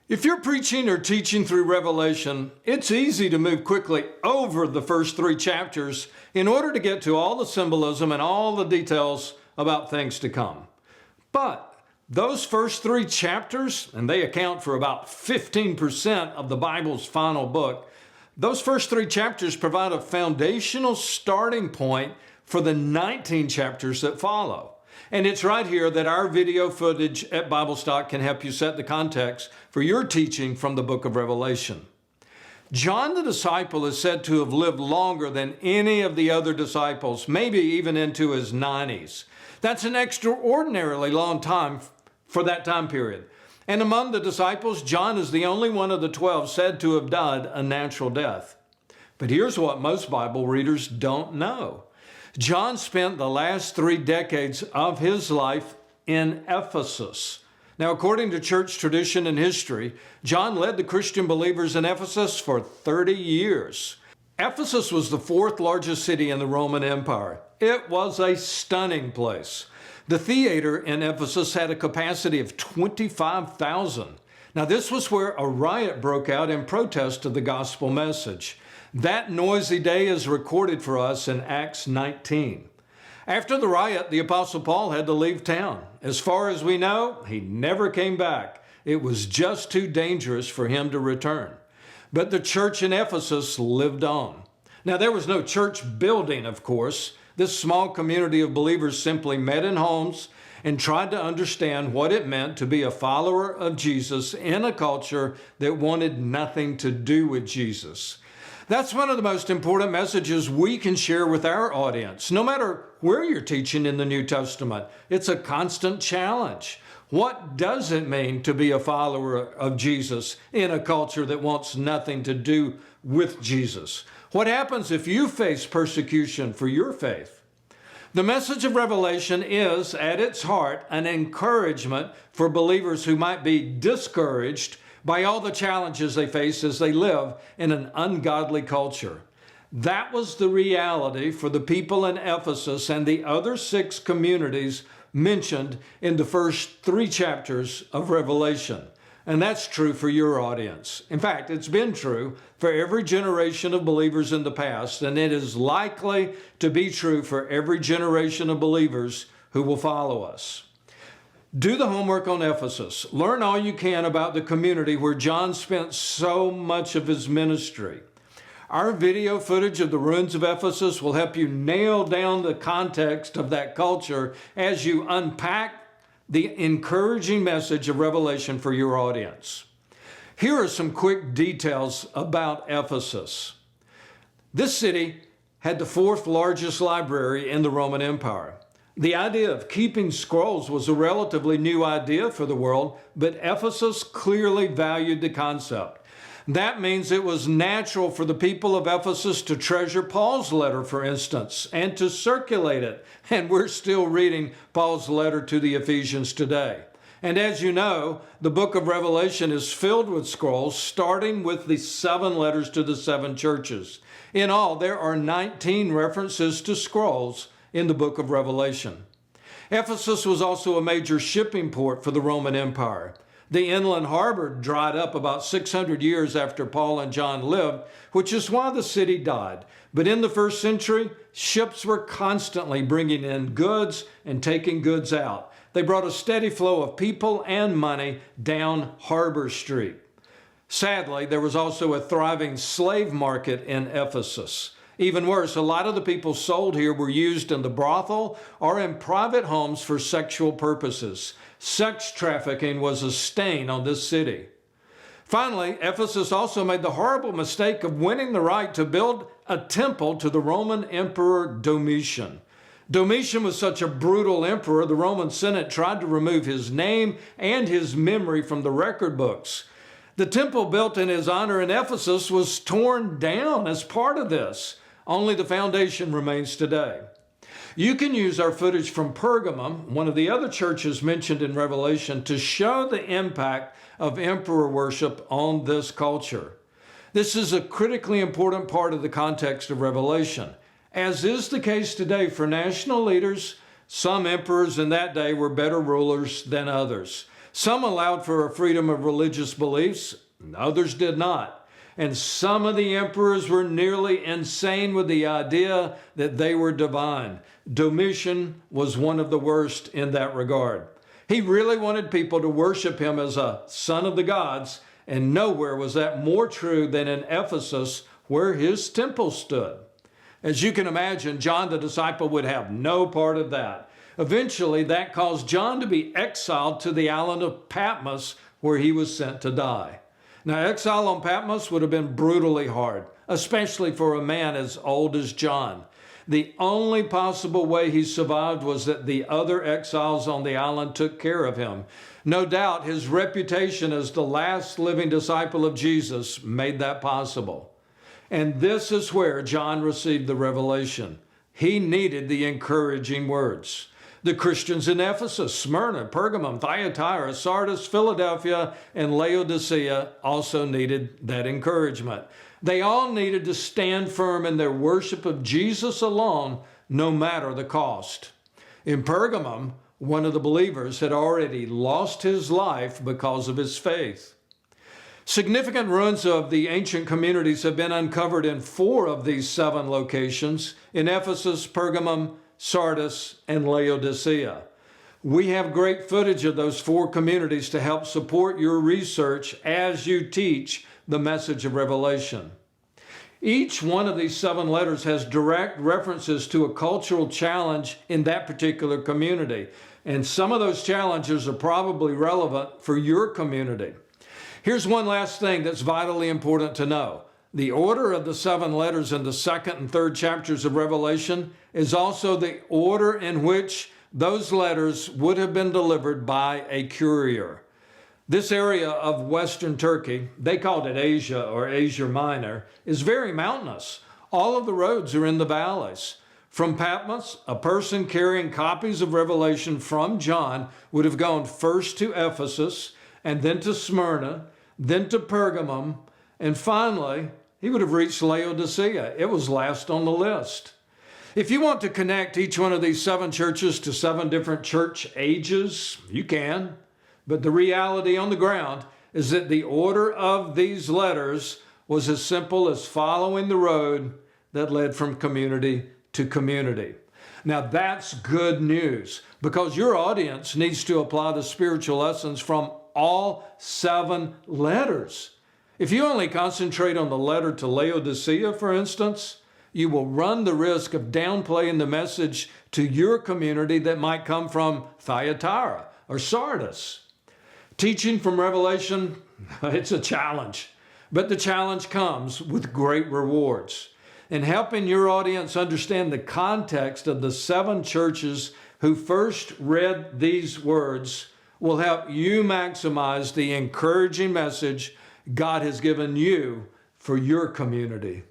If you're preaching or teaching through Revelation, it's easy to move quickly over the first 3 chapters in order to get to all the symbolism and all the details about things to come. But those first 3 chapters, and they account for about 15% of the Bible's final book, those first 3 chapters provide a foundational starting point for the 19 chapters that follow. And it's right here that our video footage at BibleStock can help you set the context for your teaching from the book of Revelation. John the disciple is said to have lived longer than any of the other disciples, maybe even into his 90s. That's an extraordinarily long time for that time period. And among the disciples, John is the only one of the 12 said to have died a natural death. But here's what most Bible readers don't know. John spent the last 3 decades of his life in Ephesus. Now, according to church tradition and history, John led the Christian believers in Ephesus for 30 years. Ephesus was the 4th largest city in the Roman Empire. It was a stunning place. The theater in Ephesus had a capacity of 25,000. Now, this was where a riot broke out in protest of the gospel message. That noisy day is recorded for us in Acts 19. After the riot, the Apostle Paul had to leave town. As far as we know, he never came back. It was just too dangerous for him to return. But the church in Ephesus lived on. Now, there was no church building, of course. This small community of believers simply met in homes and tried to understand what it meant to be a follower of Jesus in a culture that wanted nothing to do with Jesus. That's one of the most important messages we can share with our audience. No matter where you're teaching in the New Testament, it's a constant challenge. What does it mean to be a follower of Jesus in a culture that wants nothing to do with Jesus? What happens if you face persecution for your faith? The message of Revelation is, at its heart, an encouragement for believers who might be discouraged by all the challenges they face as they live in an ungodly culture. That was the reality for the people in Ephesus and the other 6 communities mentioned in the first 3 chapters of Revelation. And that's true for your audience. In fact, it's been true for every generation of believers in the past, and it is likely to be true for every generation of believers who will follow us. Do the homework on Ephesus. Learn all you can about the community where John spent so much of his ministry. Our video footage of the ruins of Ephesus will help you nail down the context of that culture as you unpack the encouraging message of Revelation for your audience. Here are some quick details about Ephesus. This city had the 4th largest library in the Roman Empire. The idea of keeping scrolls was a relatively new idea for the world, but Ephesus clearly valued the concept. That means it was natural for the people of Ephesus to treasure Paul's letter, for instance, and to circulate it. And we're still reading Paul's letter to the Ephesians today. And as you know, the book of Revelation is filled with scrolls, starting with the 7 letters to the 7 churches. In all, there are 19 references to scrolls in the book of Revelation. Ephesus was also a major shipping port for the Roman Empire. The inland harbor dried up about 600 years after Paul and John lived, which is why the city died. But in the 1st century, ships were constantly bringing in goods and taking goods out. They brought a steady flow of people and money down Harbor Street. Sadly, there was also a thriving slave market in Ephesus. Even worse, a lot of the people sold here were used in the brothel or in private homes for sexual purposes. Sex trafficking was a stain on this city. Finally, Ephesus also made the horrible mistake of winning the right to build a temple to the Roman Emperor Domitian. Domitian was such a brutal emperor, the Roman Senate tried to remove his name and his memory from the record books. The temple built in his honor in Ephesus was torn down as part of this. Only the foundation remains today. You can use our footage from Pergamum, one of the other churches mentioned in Revelation, to show the impact of emperor worship on this culture. This is a critically important part of the context of Revelation. As is the case today for national leaders, some emperors in that day were better rulers than others. Some allowed for a freedom of religious beliefs, others did not. And some of the emperors were nearly insane with the idea that they were divine. Domitian was one of the worst in that regard. He really wanted people to worship him as a son of the gods, and nowhere was that more true than in Ephesus, where his temple stood. As you can imagine, John the disciple would have no part of that. Eventually, that caused John to be exiled to the island of Patmos, where he was sent to die. Now, exile on Patmos would have been brutally hard, especially for a man as old as John. The only possible way he survived was that the other exiles on the island took care of him. No doubt his reputation as the last living disciple of Jesus made that possible. And this is where John received the revelation. He needed the encouraging words. The Christians in Ephesus, Smyrna, Pergamum, Thyatira, Sardis, Philadelphia, and Laodicea also needed that encouragement. They all needed to stand firm in their worship of Jesus alone, no matter the cost. In Pergamum, one of the believers had already lost his life because of his faith. Significant ruins of the ancient communities have been uncovered in 4 of these 7 locations, in Ephesus, Pergamum, Sardis, and Laodicea. We have great footage of those 4 communities to help support your research as you teach the message of Revelation. Each one of these 7 letters has direct references to a cultural challenge in that particular community, and some of those challenges are probably relevant for your community. Here's one last thing that's vitally important to know. The order of the 7 letters in the 2nd and 3rd chapters of Revelation is also the order in which those letters would have been delivered by a courier. This area of Western Turkey, they called it Asia or Asia Minor, is very mountainous. All of the roads are in the valleys. From Patmos, a person carrying copies of Revelation from John would have gone first to Ephesus, and then to Smyrna, then to Pergamum, and finally, he would have reached Laodicea. It was last on the list. If you want to connect each one of these 7 churches to 7 different church ages, you can. But the reality on the ground is that the order of these letters was as simple as following the road that led from community to community. Now that's good news, because your audience needs to apply the spiritual lessons from all 7 letters. If you only concentrate on the letter to Laodicea, for instance, you will run the risk of downplaying the message to your community that might come from Thyatira or Sardis. Teaching from Revelation, it's a challenge, but the challenge comes with great rewards. In helping your audience understand the context of the 7 churches who first read these words will help you maximize the encouraging message God has given you for your community.